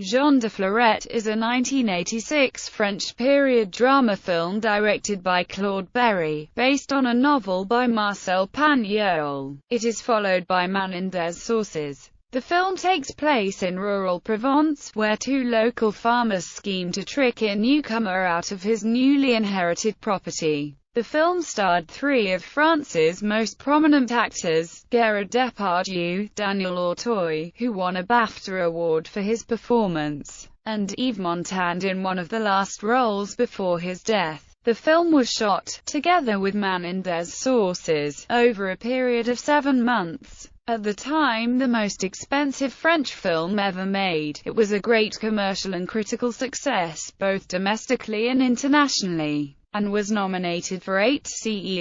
Jean de Florette is a 1986 French period drama film directed by Claude Berry, based on a novel by Marcel Pagnol. It is followed by Man in des Sources. The film takes place in rural Provence, where two local farmers scheme to trick a newcomer out of his newly inherited property. The film starred three of France's most prominent actors, Gerard Depardieu, Daniel Auteuil, who won a BAFTA award for his performance, and Yves Montand in one of the last roles before his death. The film was shot, together with Man in des Sources, over a period of 7 months. At the time the most expensive French film ever made, it was a great commercial and critical success, both domestically and internationally, and was nominated for 8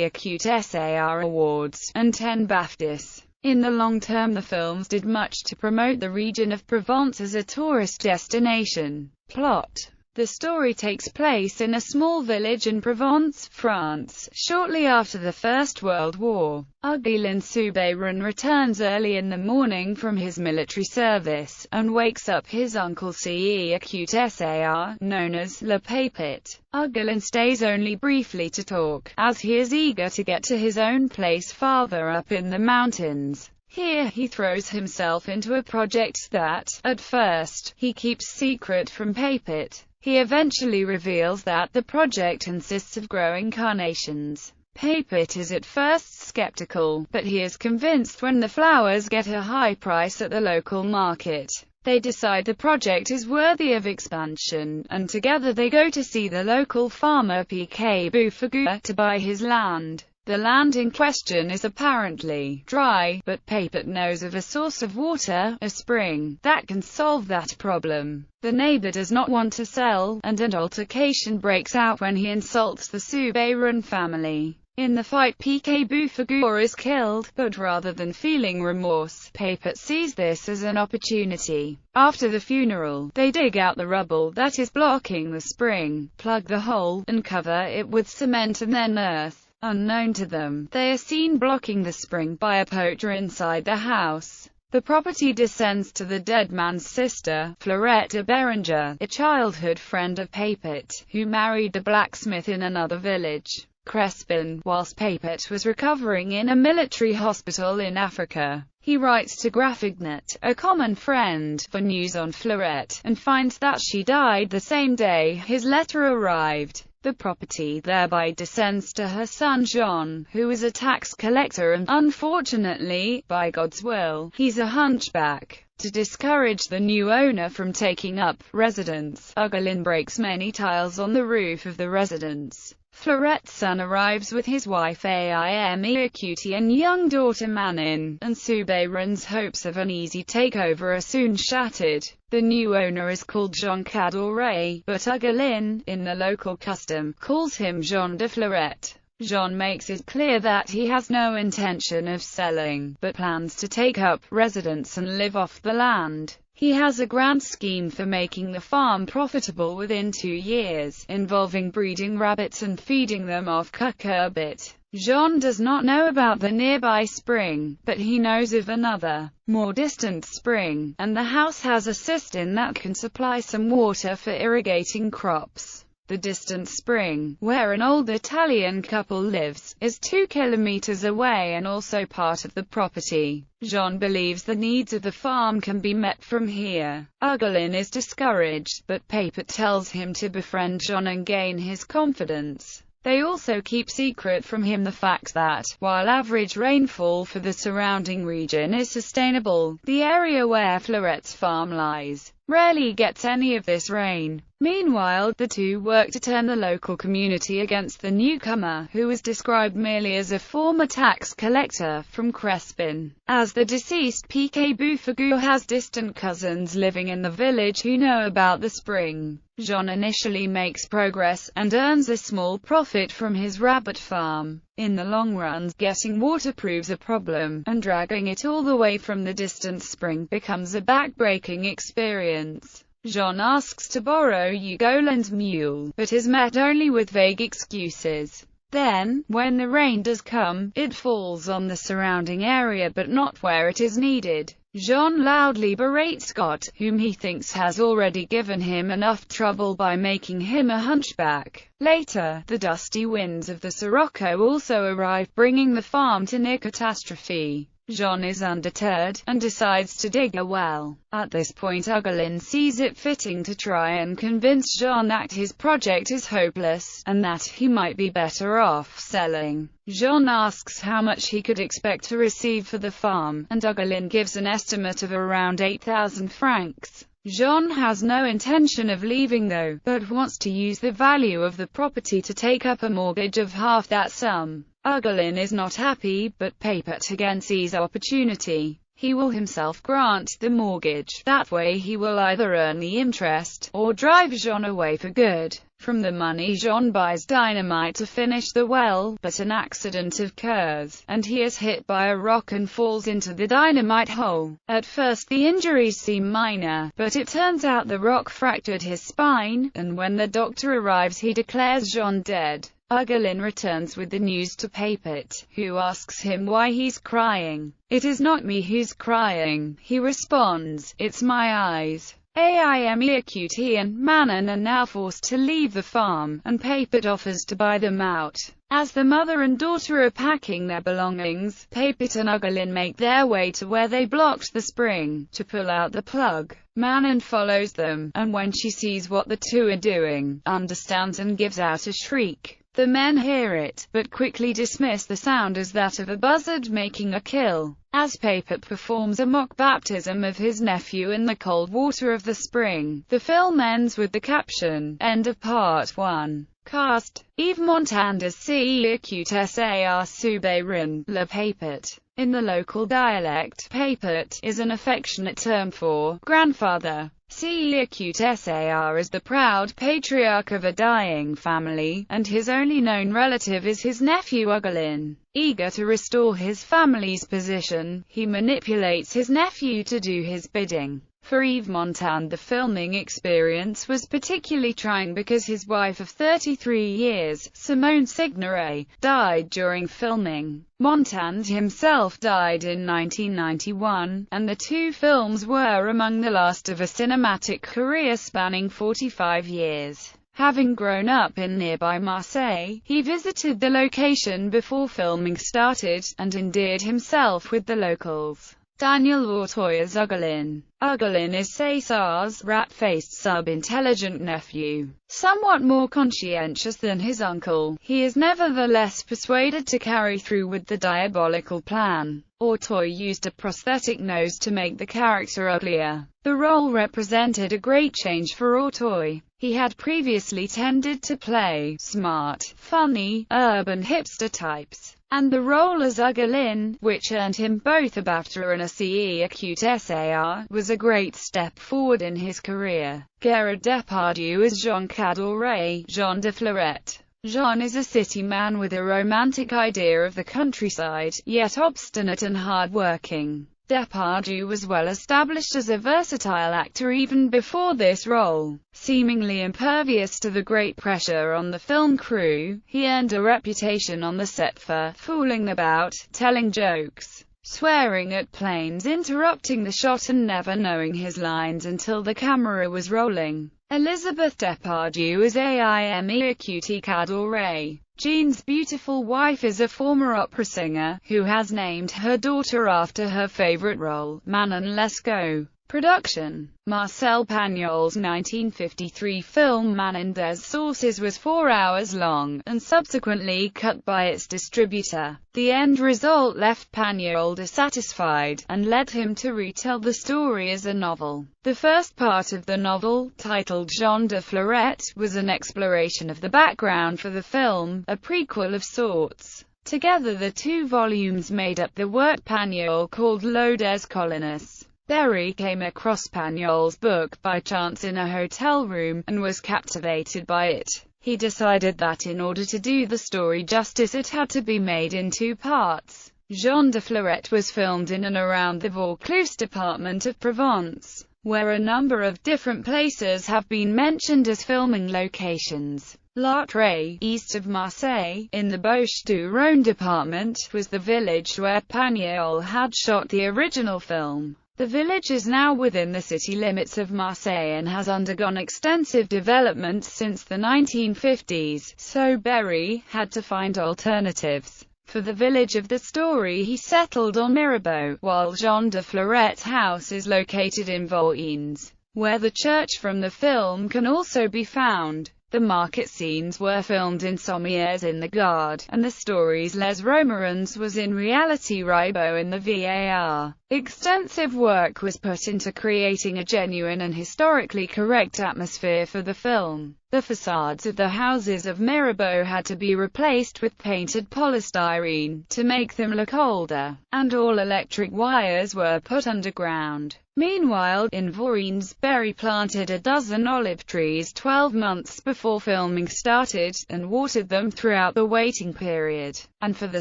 Acute SAR awards, and 10 BAFTAs. In the long term the films did much to promote the region of Provence as a tourist destination. Plot: the story takes place in a small village in Provence, France, shortly after the First World War. Augustin Soubiran returns early in the morning from his military service, and wakes up his uncle Acute SAR, known as Le Papit. Augustin stays only briefly to talk, as he is eager to get to his own place farther up in the mountains. Here he throws himself into a project that, at first, he keeps secret from Papit. He eventually reveals that the project consists of growing carnations. Papit is at first skeptical, but he is convinced when the flowers get a high price at the local market. They decide the project is worthy of expansion, and together they go to see the local farmer P.K. Bouffagou to buy his land. The land in question is apparently dry, but Papit knows of a source of water, a spring, that can solve that problem. The neighbor does not want to sell, and an altercation breaks out when he insults the Soubiran family. In the fight P.K. Bouffagou is killed, but rather than feeling remorse, Papit sees this as an opportunity. After the funeral, they dig out the rubble that is blocking the spring, plug the hole, and cover it with cement and then earth. Unknown to them, they are seen blocking the spring by a poacher inside the house. The property descends to the dead man's sister, Florette de Beringer, a childhood friend of Papit, who married a blacksmith in another village, Crespin, whilst Papit was recovering in a military hospital in Africa. He writes to Graphicnet, a common friend, for news on Florette, and finds that she died the same day his letter arrived. The property thereby descends to her son Jean, who is a tax collector and, unfortunately, by God's will, he's a hunchback. To discourage the new owner from taking up residence, Augustin breaks many tiles on the roof of the residence. Florette's son arrives with his wife Acute and young daughter Manin, and Soubiran's hopes of an easy takeover are soon shattered. The new owner is called Jean Cadoré, but Augustin, in the local custom, calls him Jean de Florette. Jean makes it clear that he has no intention of selling, but plans to take up residence and live off the land. He has a grand scheme for making the farm profitable within 2 years, involving breeding rabbits and feeding them off cucurbit. Jean does not know about the nearby spring, but he knows of another, more distant spring, and the house has a cistern that can supply some water for irrigating crops. The distant spring, where an old Italian couple lives, is 2 kilometers away and also part of the property. Jean believes the needs of the farm can be met from here. Augustin is discouraged, but Papit tells him to befriend Jean and gain his confidence. They also keep secret from him the fact that, while average rainfall for the surrounding region is sustainable, the area where Florette's farm lies rarely gets any of this rain. Meanwhile, the two work to turn the local community against the newcomer, who is described merely as a former tax collector from Crespin. As the deceased P.K. Bouffagou has distant cousins living in the village who know about the spring, Jean initially makes progress, and earns a small profit from his rabbit farm. In the long run, getting water proves a problem, and dragging it all the way from the distant spring becomes a back-breaking experience. Jean asks to borrow Ugolin's mule, but is met only with vague excuses. Then, when the rain does come, it falls on the surrounding area but not where it is needed. Jean loudly berates Scott, whom he thinks has already given him enough trouble by making him a hunchback. Later, the dusty winds of the Sirocco also arrive, bringing the farm to near catastrophe. Jean is undeterred, and decides to dig a well. At this point Ugolin sees it fitting to try and convince Jean that his project is hopeless, and that he might be better off selling. Jean asks how much he could expect to receive for the farm, and Ugolin gives an estimate of around 8,000 francs. Jean has no intention of leaving though, but wants to use the value of the property to take up a mortgage of half that sum. Ugolin is not happy, but Papert again sees opportunity. He will himself grant the mortgage. That way he will either earn the interest, or drive Jean away for good. From the money Jean buys dynamite to finish the well, but an accident occurs, and he is hit by a rock and falls into the dynamite hole. At first the injuries seem minor, but it turns out the rock fractured his spine, and when the doctor arrives he declares Jean dead. Ugolin returns with the news to Papert, who asks him why he's crying. "It is not me who's crying," he responds, "it's my eyes." Aimé and Manon are now forced to leave the farm, and Papert offers to buy them out. As the mother and daughter are packing their belongings, Papert and Ugolin make their way to where they blocked the spring, to pull out the plug. Manon follows them, and when she sees what the two are doing, understands and gives out a shriek. The men hear it, but quickly dismiss the sound as that of a buzzard making a kill. As Papert performs a mock baptism of his nephew in the cold water of the spring, the film ends with the caption, "End of Part 1. Cast: Yves Montand as Sar Soubeyrun, Le Papert. In the local dialect, Papert is an affectionate term for grandfather. Sar is the proud patriarch of a dying family, and his only known relative is his nephew Ugolin. Eager to restore his family's position, he manipulates his nephew to do his bidding. For Yves Montand, the filming experience was particularly trying because his wife of 33 years, Simone Signoret, died during filming. Montand himself died in 1991, and the two films were among the last of a cinematic career spanning 45 years. Having grown up in nearby Marseille, he visited the location before filming started, and endeared himself with the locals. Daniel Auteuil as Ugolin. Ugolin is César's rat-faced sub-intelligent nephew. Somewhat more conscientious than his uncle, he is nevertheless persuaded to carry through with the diabolical plan. Auteuil used a prosthetic nose to make the character uglier. The role represented a great change for Auteuil. He had previously tended to play smart, funny, urban hipster types, and the role as Ugolin, which earned him both a BAFTA and a CE-Sar, was a great step forward in his career. Gerard Depardieu as Jean Cadoret, Jean de Florette. Jean is a city man with a romantic idea of the countryside, yet obstinate and hard-working. Depardieu was well established as a versatile actor even before this role. Seemingly impervious to the great pressure on the film crew, he earned a reputation on the set for fooling about, telling jokes, swearing at planes, interrupting the shot and never knowing his lines until the camera was rolling. Elizabeth Depardieu is Aimé Cadoret. Jean's beautiful wife is a former opera singer, who has named her daughter after her favorite role, Manon Lescaut. Production: Marcel Pagnol's 1953 film Manon des Sources was 4 hours long, and subsequently cut by its distributor. The end result left Pagnol dissatisfied, and led him to retell the story as a novel. The first part of the novel, titled Jean de Florette, was an exploration of the background for the film, a prequel of sorts. Together the two volumes made up the work Pagnol called L'Eau des Collines. Berry came across Pagnol's book by chance in a hotel room, and was captivated by it. He decided that in order to do the story justice it had to be made in 2 parts. Jean de Florette was filmed in and around the Vaucluse department of Provence, where a number of different places have been mentioned as filming locations. L'Artre, east of Marseille, in the Bouches-du-Rhône department, was the village where Pagnol had shot the original film. The village is now within the city limits of Marseille and has undergone extensive development since the 1950s, so Berry had to find alternatives. For the village of the story he settled on Mirabeau, while Jean de Florette's house is located in Vaux, where the church from the film can also be found. The market scenes were filmed in Sommières in the Gard, and the story's Les Romerans was in reality Ribot in the VAR. Extensive work was put into creating a genuine and historically correct atmosphere for the film. The facades of the houses of Mirabeau had to be replaced with painted polystyrene, to make them look older, and all electric wires were put underground. Meanwhile, in Vaux, Berry planted a dozen olive trees 12 months before filming started, and watered them throughout the waiting period, and for the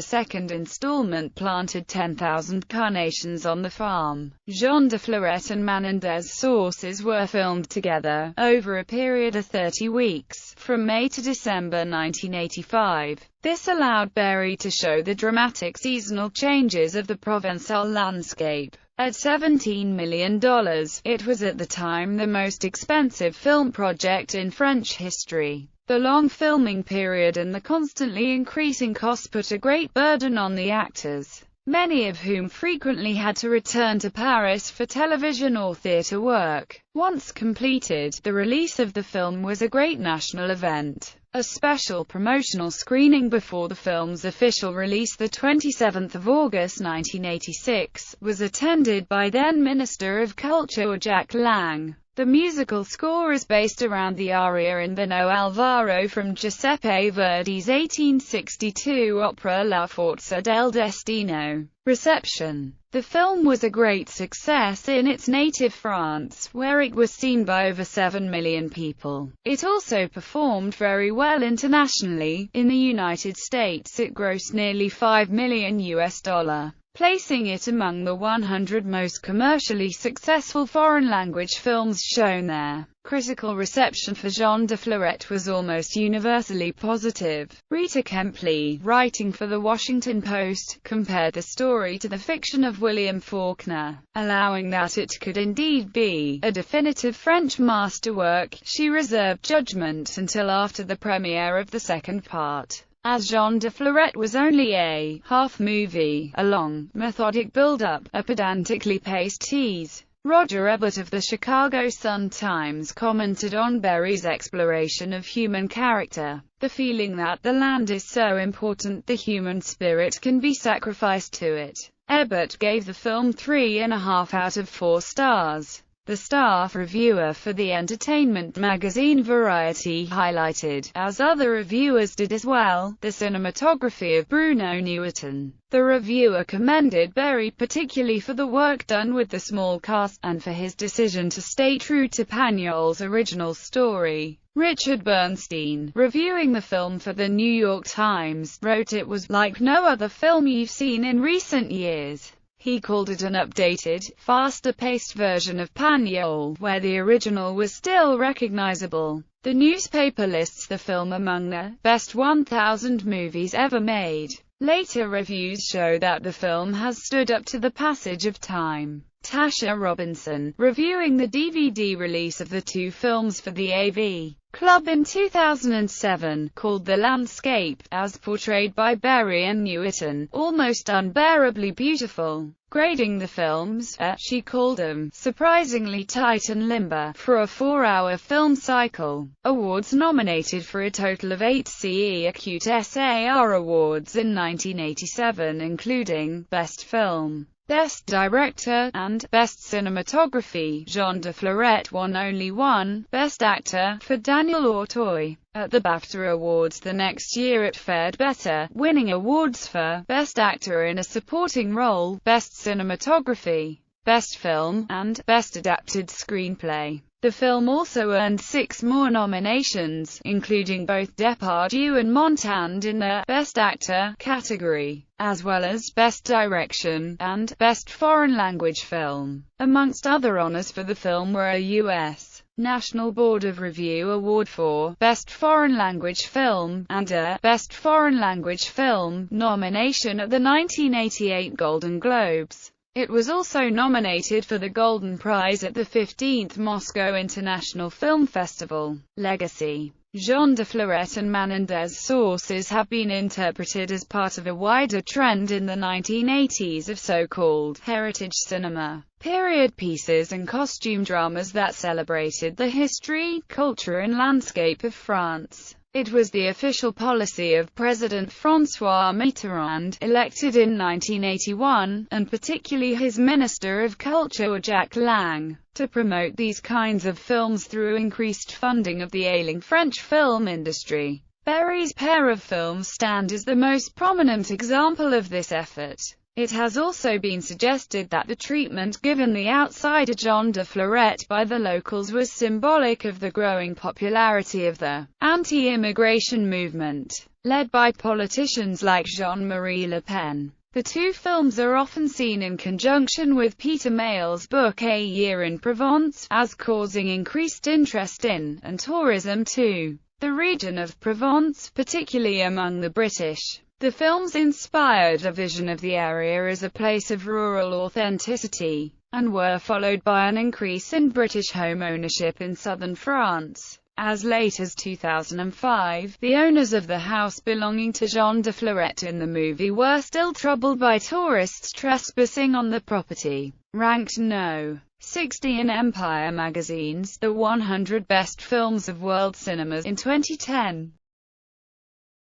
second installment planted 10,000 carnations on the farm. Jean de Florette and Menendez sources were filmed together, over a period of 30 weeks, from May to December 1985. This allowed Berry to show the dramatic seasonal changes of the Provençal landscape. At $17 million, it was at the time the most expensive film project in French history. The long filming period and the constantly increasing costs put a great burden on the actors, many of whom frequently had to return to Paris for television or theatre work. Once completed, the release of the film was a great national event. A special promotional screening before the film's official release, the 27th of August 1986, was attended by then Minister of Culture Jacques Lang. The musical score is based around the aria in Vino Alvaro from Giuseppe Verdi's 1862 opera La Forza del Destino. Reception. The film was a great success in its native France, where it was seen by over 7 million people. It also performed very well internationally. In the United States it grossed nearly $5 million, placing it among the 100 most commercially successful foreign-language films shown there. Critical reception for Jean de Florette was almost universally positive. Rita Kempley, writing for The Washington Post, compared the story to the fiction of William Faulkner, allowing that it could indeed be a definitive French masterwork. She reserved judgment until after the premiere of the second part, as Jean de Florette was only a half-movie, a long, methodic build-up, a pedantically paced tease. Roger Ebert of the Chicago Sun-Times commented on Berry's exploration of human character, the feeling that the land is so important the human spirit can be sacrificed to it. Ebert gave the film 3.5 out of 4 stars. The staff reviewer for the entertainment magazine Variety highlighted, as other reviewers did as well, the cinematography of Bruno Newton. The reviewer commended Berry particularly for the work done with the small cast, and for his decision to stay true to Pagnol's original story. Richard Bernstein, reviewing the film for the New York Times, wrote it was like no other film you've seen in recent years. He called it an updated, faster-paced version of Pagnol, where the original was still recognizable. The newspaper lists the film among the best 1,000 movies ever made. Later reviews show that the film has stood up to the passage of time. Tasha Robinson, reviewing the DVD release of the two films for the AV Club in 2007, called The Landscape, as portrayed by Berry and Newton, almost unbearably beautiful. Grading the films, she called them surprisingly tight and limber for a 4-hour film cycle. Awards nominated for a total of 8 CE Acute SAR awards in 1987, including Best Film, Best Director, and Best Cinematography. Jean de Florette won only one, Best Actor, for Daniel Auteuil. At the BAFTA Awards the next year it fared better, winning awards for Best Actor in a Supporting Role, Best Cinematography, Best Film, and Best Adapted Screenplay. The film also earned 6 more nominations, including both Depardieu and Montand in the Best Actor category, as well as Best Direction, and Best Foreign Language Film. Amongst other honors for the film were a U.S. National Board of Review Award for Best Foreign Language Film, and a Best Foreign Language Film nomination at the 1988 Golden Globes. It was also nominated for the Golden Prize at the 15th Moscow International Film Festival. Legacy. Jean de Florette and Menendez sources have been interpreted as part of a wider trend in the 1980s of so-called heritage cinema, period pieces and costume dramas that celebrated the history, culture and landscape of France. It was the official policy of President François Mitterrand, elected in 1981, and particularly his Minister of Culture Jacques Lang, to promote these kinds of films through increased funding of the ailing French film industry. Berry's pair of films stand as the most prominent example of this effort. It has also been suggested that the treatment given the outsider Jean de Florette by the locals was symbolic of the growing popularity of the anti-immigration movement, led by politicians like Jean-Marie Le Pen. The two films are often seen in conjunction with Peter Mayle's book A Year in Provence, as causing increased interest in, and tourism to, the region of Provence, particularly among the British. The films inspired a vision of the area as a place of rural authenticity, and were followed by an increase in British home ownership in southern France. As late as 2005, the owners of the house belonging to Jean de Florette in the movie were still troubled by tourists trespassing on the property. Ranked No. 60 in Empire magazine's The 100 Best Films of World Cinemas in 2010.